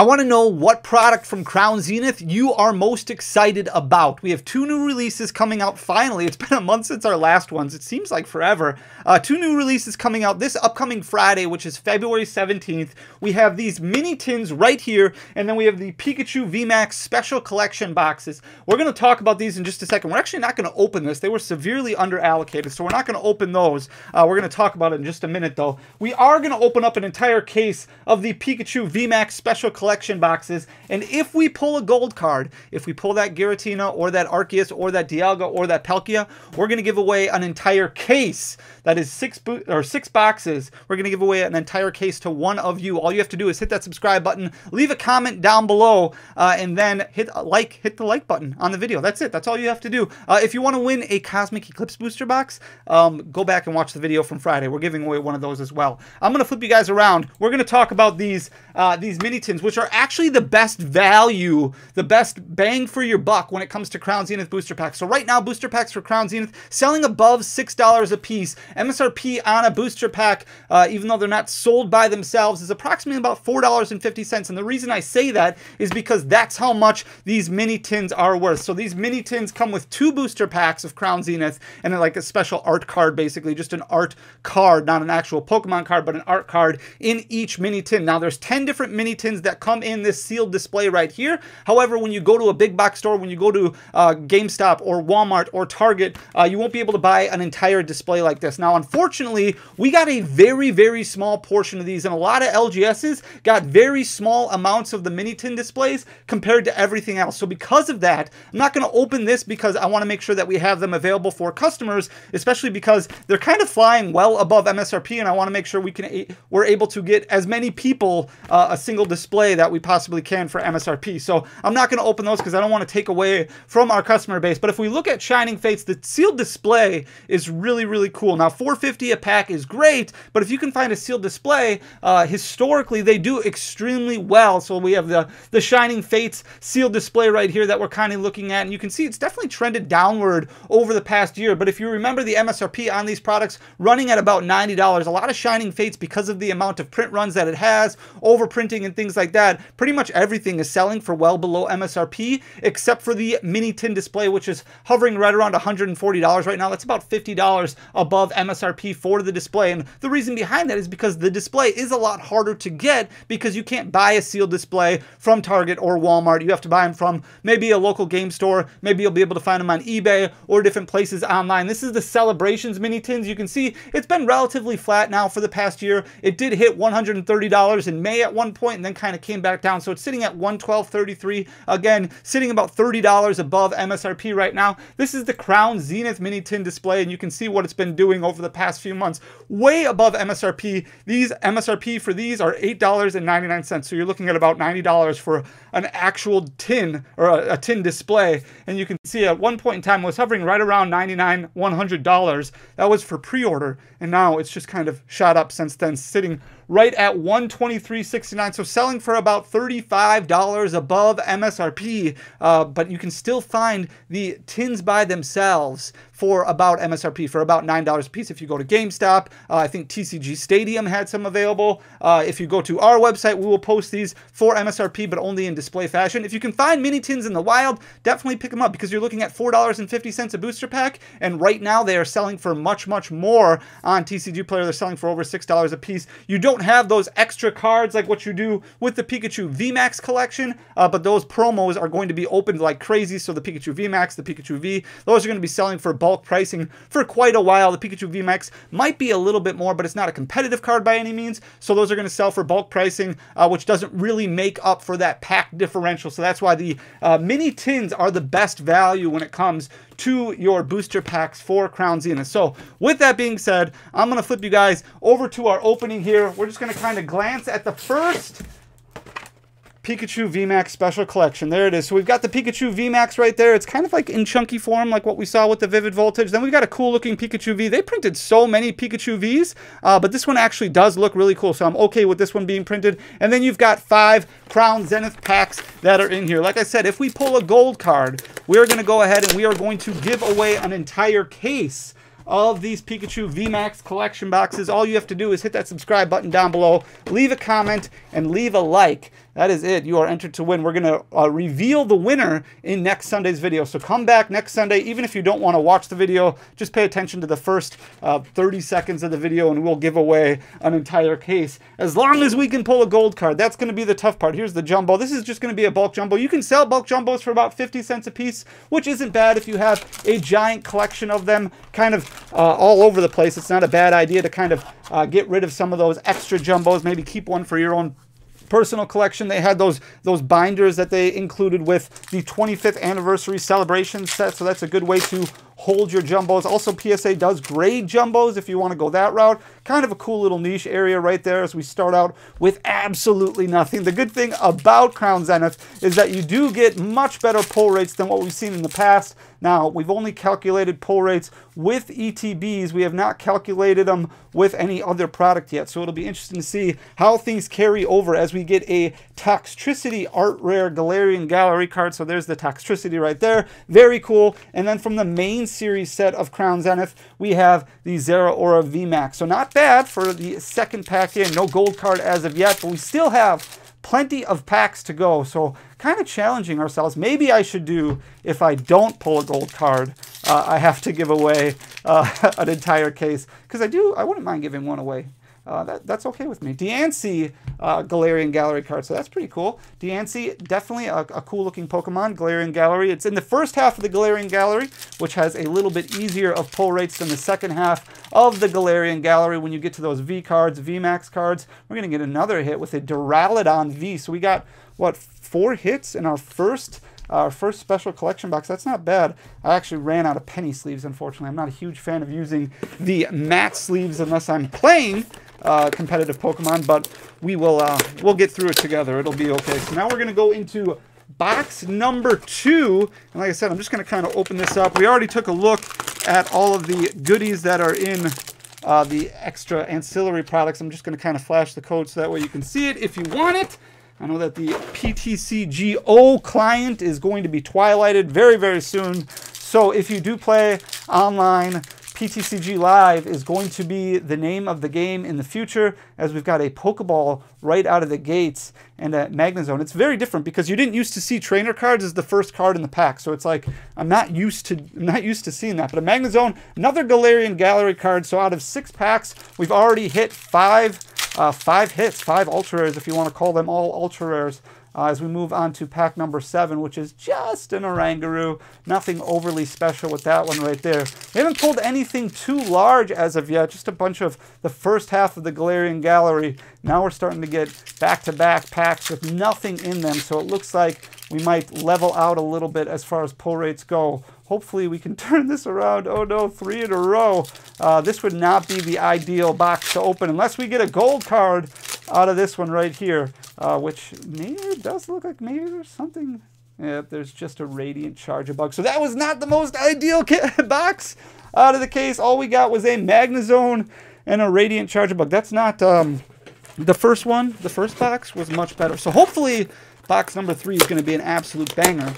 I want to know what product from Crown Zenith you are most excited about. We have 2 new releases coming out finally. It's been a month since our last ones. It seems like forever. 2 new releases coming out this upcoming Friday, which is February 17th. We have these mini tins right here, and then we have the Pikachu VMAX Special Collection Boxes. We're going to talk about these in just a second. We're actually not going to open this. They were severely under allocated, so we're not going to open those. We're going to talk about it in just a minute, though. We are going to open up an entire case of the Pikachu VMAX Special Collection Boxes, and if we pull a gold card, if we pull that Giratina or that Arceus or that Dialga or that Palkia, we're going to give away an entire case. That is 6 boxes. We're going to give away an entire case to one of you. All you have to do is hit that subscribe button, leave a comment down below, and then hit the like button on the video. That's it. That's all you have to do. If you want to win a Cosmic Eclipse booster box, go back and watch the video from Friday. We're giving away one of those as well. I'm going to flip you guys around. We're going to talk about these mini tins, which are actually the best value, the best bang for your buck when it comes to Crown Zenith booster packs. So right now, booster packs for Crown Zenith selling above $6 a piece. MSRP on a booster pack, even though they're not sold by themselves, is approximately about $4.50. And the reason I say that is because that's how much these mini tins are worth. So these mini tins come with 2 booster packs of Crown Zenith and then like a special art card, basically just an art card, not an actual Pokemon card, but an art card in each mini tin. Now there's 10 different mini tins that come in this sealed display right here. However, when you go to a big box store, when you go to GameStop or Walmart or Target, you won't be able to buy an entire display like this. Now, unfortunately, we got a very, very small portion of these, and a lot of LGSs got very small amounts of the mini tin displays compared to everything else. So because of that, I'm not going to open this because I want to make sure that we have them available for customers, especially because they're kind of flying well above MSRP, and I want to make sure we're able to get as many people a single display that we possibly can for MSRP. So I'm not going to open those because I don't want to take away from our customer base. But if we look at Shining Fates, the sealed display is really, really cool. Now, $4.50 a pack is great, but if you can find a sealed display, historically they do extremely well. So we have the Shining Fates sealed display right here that we're kind of looking at, and you can see it's definitely trended downward over the past year. But if you remember the MSRP on these products running at about $90, a lot of Shining Fates, because of the amount of print runs that it has, overprinting and things like that, pretty much everything is selling for well below MSRP, except for the mini tin display, which is hovering right around $140 right now. That's about $50 above MSRP for the display. And the reason behind that is because the display is a lot harder to get, because you can't buy a sealed display from Target or Walmart. You have to buy them from maybe a local game store. Maybe you'll be able to find them on eBay or different places online. This is the Celebrations mini tins. You can see it's been relatively flat now for the past year. It did hit $130 in May at one point and then kind of came back down. So it's sitting at $112.33. Again, sitting about $30 above MSRP right now. This is the Crown Zenith Mini Tin display, and you can see what it's been doing over the past few months. Way above MSRP. These MSRP for these are $8.99. So you're looking at about $90 for an actual tin, or a tin display. And you can see at one point in time it was hovering right around $99, $100. That was for pre-order, and now it's just kind of shot up since then, sitting right at $123.69, so selling for about $35 above MSRP, but you can still find the tins by themselves for about MSRP, for about $9 a piece. If you go to GameStop, I think TCG Stadium had some available. If you go to our website, we will post these for MSRP, but only in display fashion. If you can find mini tins in the wild, definitely pick them up, because you're looking at $4.50 a booster pack, and right now they are selling for much, much more on TCG Player. They're selling for over $6 a piece. You don't have those extra cards like what you do with the Pikachu VMAX collection, but those promos are going to be opened like crazy. So the Pikachu VMAX, the Pikachu V, those are going to be selling for bulk pricing for quite a while. The Pikachu VMAX might be a little bit more, but it's not a competitive card by any means. So those are going to sell for bulk pricing, which doesn't really make up for that pack differential. So that's why the mini tins are the best value when it comes to your booster packs for Crown Zenith. So with that being said, I'm going to flip you guys over to our opening here. We're just going to kind of glance at the first Pikachu VMAX Special Collection. There it is. So we've got the Pikachu VMAX right there. It's kind of like in chunky form, like what we saw with the Vivid Voltage. Then we've got a cool looking Pikachu V. They printed so many Pikachu Vs, but this one actually does look really cool. So I'm okay with this one being printed. And then you've got 5 Crown Zenith packs that are in here. Like I said, if we pull a gold card, we're going to go ahead and we are going to give away an entire case of these Pikachu VMAX collection boxes. All you have to do is hit that subscribe button down below, leave a comment, and leave a like. that is it. You are entered to win. We're going to reveal the winner in next Sunday's video. So come back next Sunday. Even if you don't want to watch the video, just pay attention to the first 30 seconds of the video and we'll give away an entire case. As long as we can pull a gold card, that's going to be the tough part. Here's the jumbo. This is just going to be a bulk jumbo. You can sell bulk jumbos for about 50 cents a piece, which isn't bad if you have a giant collection of them kind of all over the place. It's not a bad idea to kind of get rid of some of those extra jumbos, maybe keep one for your own personal collection. They had those binders that they included with the 25th anniversary celebration set, so that's a good way to hold your jumbos. Also, PSA does grade jumbos if you want to go that route. Kind of a cool little niche area right there as we start out with absolutely nothing. The good thing about Crown Zenith is that you do get much better pull rates than what we've seen in the past. Now, we've only calculated pull rates with ETBs. We have not calculated them with any other product yet. So it'll be interesting to see how things carry over as we get a Toxtricity Art Rare Galarian Gallery card. So there's the Toxtricity right there. Very cool. And then from the main series set of Crown Zenith, we have the Zeraora VMAX. So not bad for the second pack in. No gold card as of yet, but we still have plenty of packs to go, so kind of challenging ourselves. Maybe I should do, if I don't pull a gold card, I have to give away an entire case, because I wouldn't mind giving one away. That's okay with me. Deancey Galarian Gallery card, so that's pretty cool. Deancey, definitely a cool looking Pokemon, Galarian Gallery. It's in the first half of the Galarian Gallery, which has a little bit easier of pull rates than the second half of the Galarian Gallery. When you get to those V cards, VMAX cards, we're going to get another hit with a Duraludon V. So we got, what, 4 hits in our first special collection box. That's not bad. I actually ran out of penny sleeves, unfortunately. I'm not a huge fan of using the matte sleeves unless I'm playing competitive Pokemon, but we'll get through it together. It'll be okay. So now we're going to go into box number 2. And like I said, I'm just going to kind of open this up. We already took a look at all of the goodies that are in the extra ancillary products. I'm just going to kind of flash the code so that way you can see it if you want it. I know that the PTCGO client is going to be twilighted very, very soon. So if you do play online, PTCG Live is going to be the name of the game in the future, as we've got a Pokeball right out of the gates and a Magnezone. It's very different because you didn't used to see trainer cards as the first card in the pack. So it's like I'm not used to seeing that. But a Magnezone, another Galarian Gallery card. So out of 6 packs, we've already hit 5 hits, 5 ultra rares if you want to call them all ultra rares. As we move on to pack number 7, which is just an Oranguru. Nothing overly special with that one right there. We haven't pulled anything too large as of yet, just a bunch of the first half of the Galarian Gallery. Now we're starting to get back-to-back packs with nothing in them, so it looks like we might level out a little bit as far as pull rates go. Hopefully we can turn this around. Oh no, 3 in a row. This would not be the ideal box to open unless we get a gold card out of this one right here, which maybe it does look like maybe there's something. Yeah, there's just a Radiant Charger Bug. So that was not the most ideal box out of the case. All we got was a Magnezone and a Radiant Charger Bug. That's not the first one. The first box was much better. So hopefully box number 3 is going to be an absolute banger,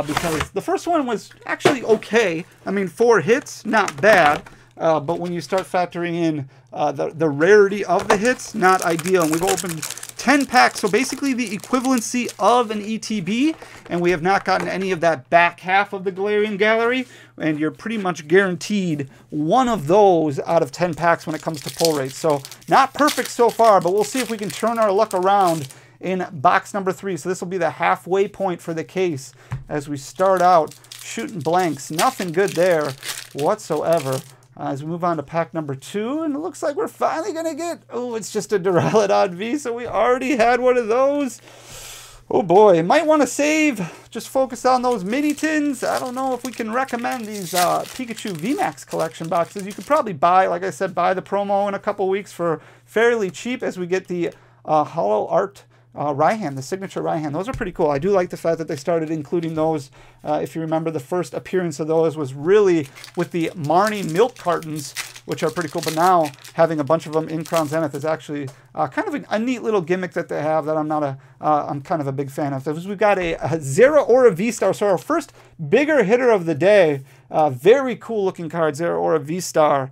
because the first one was actually okay. I mean, 4 hits, not bad. But when you start factoring in the rarity of the hits, not ideal. And we've opened 10 packs, so basically the equivalency of an ETB, and we have not gotten any of that back half of the Galarian Gallery, and you're pretty much guaranteed one of those out of 10 packs when it comes to pull rates. So not perfect so far, but we'll see if we can turn our luck around in box number 3. So this will be the halfway point for the case as we start out shooting blanks. Nothing good there whatsoever. As we move on to pack number 2, and it looks like we're finally going to get, oh, it's just a Duraludon V, so we already had one of those. Oh boy, might want to save, just focus on those mini tins. I don't know if we can recommend these Pikachu VMAX Collection Boxes. You could probably buy, like I said, buy the promo in a couple weeks for fairly cheap as we get the Hollow Art Raihan, the signature Raihan. Those are pretty cool. I do like the fact that they started including those. If you remember, the first appearance of those was really with the Marnie milk cartons, which are pretty cool. But now having a bunch of them in Crown Zenith is actually kind of a neat little gimmick that they have that I'm kind of a big fan of. We've got a Zeraora V-Star, so our first bigger hitter of the day. Very cool looking card, Zeraora V-Star.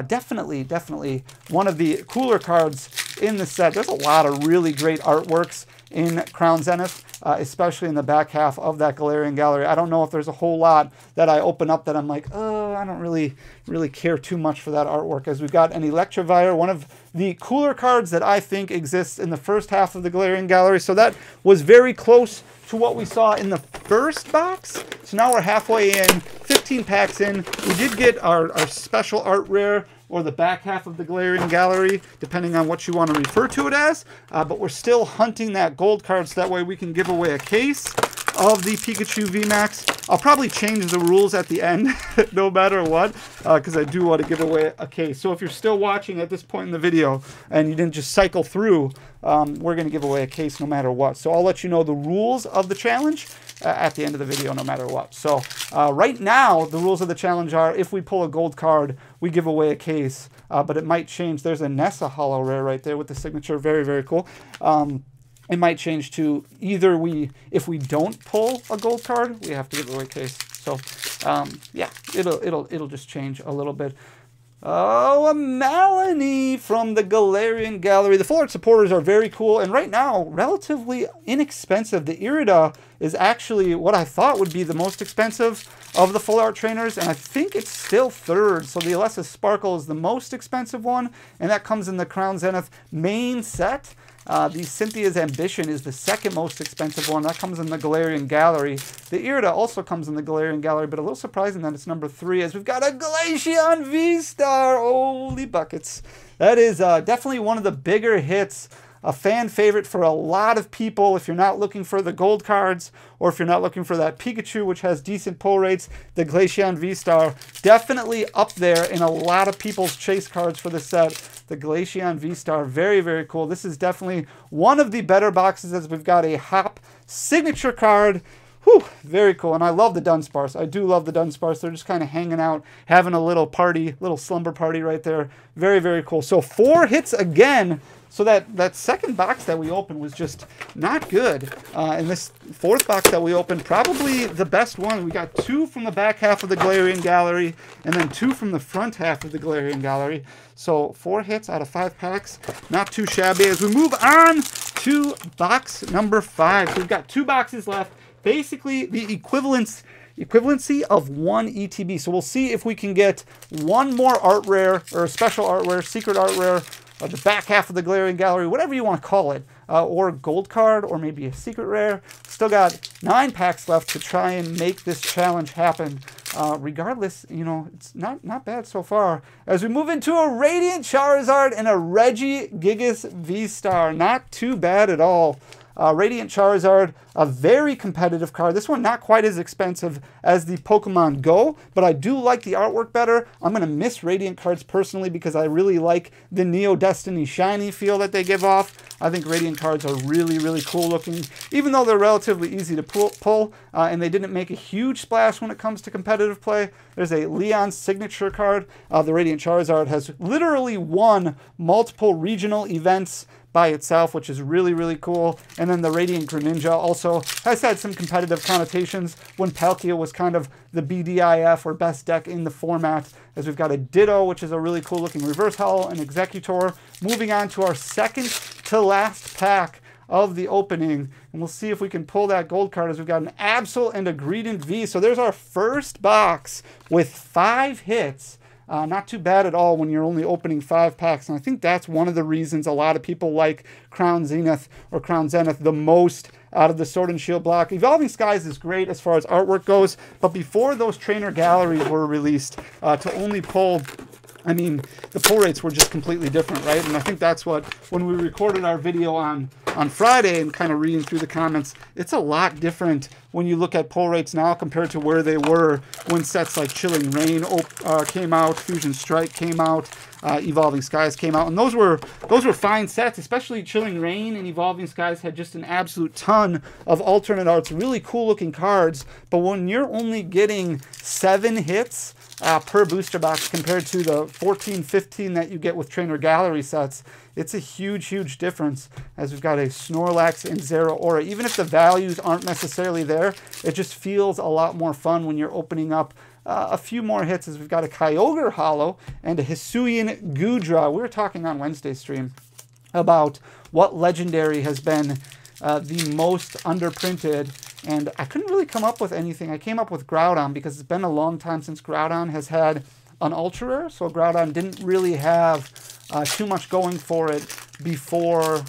Definitely one of the cooler cards in the set. There's a lot of really great artworks in Crown Zenith, especially in the back half of that Galarian Gallery. I don't know if there's a whole lot that I open up that I'm like, oh, I don't really care too much for that artwork, as we've got an Electivire, one of the cooler cards that I think exists in the first half of the Galarian Gallery. So that was very close to what we saw in the first box. So now we're halfway in, 15 packs in. We did get our special art rare, or the back half of the Galarian Gallery, depending on what you want to refer to it as. But we're still hunting that gold card, so that way we can give away a case of the Pikachu VMAX. I'll probably change the rules at the end, no matter what, because I do want to give away a case. So if you're still watching at this point in the video and you didn't just cycle through, we're going to give away a case no matter what. So I'll let you know the rules of the challenge at the end of the video no matter what. So right now, the rules of the challenge are, if we pull a gold card, we give away a case, but it might change. There's a Nessa Holo Rare right there with the signature. Very, very cool. It might change to either if we don't pull a gold card, we have to give away a case. So yeah, it'll just change a little bit. Oh, a Melanie from the Galarian Gallery. The full art supporters are very cool, and right now, relatively inexpensive. The Irida is actually what I thought would be the most expensive of the full art trainers, and I think it's still third. So the Alessa Sparkle is the most expensive one, and that comes in the Crown Zenith main set. The Cynthia's Ambition is the second most expensive one. That comes in the Galarian Gallery. The Irida also comes in the Galarian Gallery, but a little surprising that it's number 3, as we've got a Glaceon V-Star. Holy buckets. That is definitely one of the bigger hits. A fan favorite for a lot of people. If you're not looking for the gold cards, or if you're not looking for that Pikachu, which has decent pull rates, the Glaceon V-Star definitely up there in a lot of people's chase cards for the set. The Glaceon V-Star, very, very cool. This is definitely one of the better boxes, as we've got a Hop signature card. Whew, very cool. And I love the Dunsparce. I do love the Dunsparce. They're just kind of hanging out, having a little party, little slumber party right there. Very, very cool. So 4 hits again. So that second box that we opened was just not good. And this fourth box that we opened, probably the best one. We got 2 from the back half of the Galarian Gallery, and then 2 from the front half of the Galarian Gallery. So 4 hits out of 5 packs. Not too shabby. As we move on to box number 5. So we've got 2 boxes left. Basically the equivalency of 1 ETB. So we'll see if we can get one more art rare, or a special art rare, secret art rare, the back half of the Galarian Gallery, whatever you want to call it, or a gold card, or maybe a secret rare. Still got 9 packs left to try and make this challenge happen. Regardless, you know, it's not bad so far. As we move into a Radiant Charizard and a Regigigas V-Star, not too bad at all. Radiant Charizard, a very competitive card. This one not quite as expensive as the Pokemon Go, but I do like the artwork better. I'm going to miss Radiant cards personally because I really like the Neo Destiny shiny feel that they give off. I think Radiant cards are really, really cool looking, even though they're relatively easy to pull and they didn't make a huge splash when it comes to competitive play. There's a Leon signature card. The Radiant Charizard has literally won multiple regional events by itself, which is really, really cool. And then the Radiant Greninja also has had some competitive connotations when Palkia was kind of the BDIF, or best deck in the format, as we've got a Ditto, which is a really cool looking reverse holo, and Executor. Moving on to our second to last pack of the opening, and we'll see if we can pull that gold card, as we've got an Absol and a Greedent V. So there's our first box with 5 hits. Not too bad at all when you're only opening 5 packs. And I think that's one of the reasons a lot of people like Crown Zenith or Crown Zenith the most out of the Sword and Shield block. Evolving Skies is great as far as artwork goes, but before those trainer galleries were released, to only pull, I mean, the pull rates were just completely different, right? And I think that's what, when we recorded our video on Friday and kind of reading through the comments, it's a lot different when you look at pull rates now compared to where they were when sets like Chilling Reign came out, Fusion Strike came out, Evolving Skies came out, and those were fine sets. Especially Chilling Reign and Evolving Skies had just an absolute ton of alternate arts, really cool looking cards. But when you're only getting 7 hits per booster box compared to the 14, 15 that you get with trainer gallery sets, it's a huge, huge difference. As we've got a Snorlax and Zeraora. Even if the values aren't necessarily there, it just feels a lot more fun when you're opening up a few more hits, as we've got a Kyogre holo and a Hisuian Goodra. We were talking on Wednesday's stream about what legendary has been the most underprinted, and I couldn't really come up with anything. I came up with Groudon because it's been a long time since Groudon has had an ultra rare, so Groudon didn't really have too much going for it before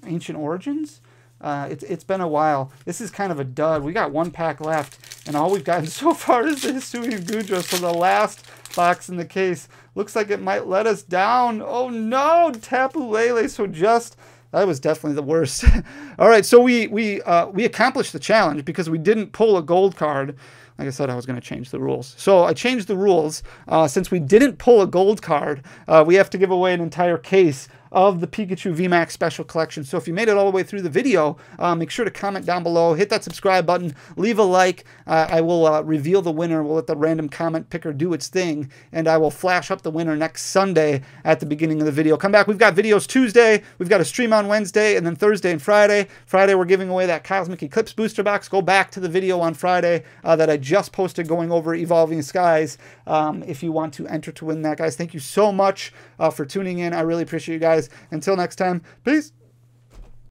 Ancient Origins. It's been a while. This is kind of a dud. We got one pack left, and all we've gotten so far is the Hisui and Goodra, so the last box in the case looks like it might let us down. Oh no, Tapu Lele. So that was definitely the worst. All right, so we accomplished the challenge because we didn't pull a gold card. Like I said, I was going to change the rules. So I changed the rules. Since we didn't pull a gold card, we have to give away an entire case of the Pikachu VMAX Special Collection. So if you made it all the way through the video, make sure to comment down below, hit that subscribe button, leave a like. I will reveal the winner. We'll let the random comment picker do its thing, and I will flash up the winner next Sunday at the beginning of the video. Come back. We've got videos Tuesday, we've got a stream on Wednesday, and then Thursday and Friday. Friday, we're giving away that Cosmic Eclipse booster box. Go back to the video on Friday that I just posted going over Evolving Skies if you want to enter to win that, guys. Thank you so much for tuning in. I really appreciate you guys. Until next time, peace.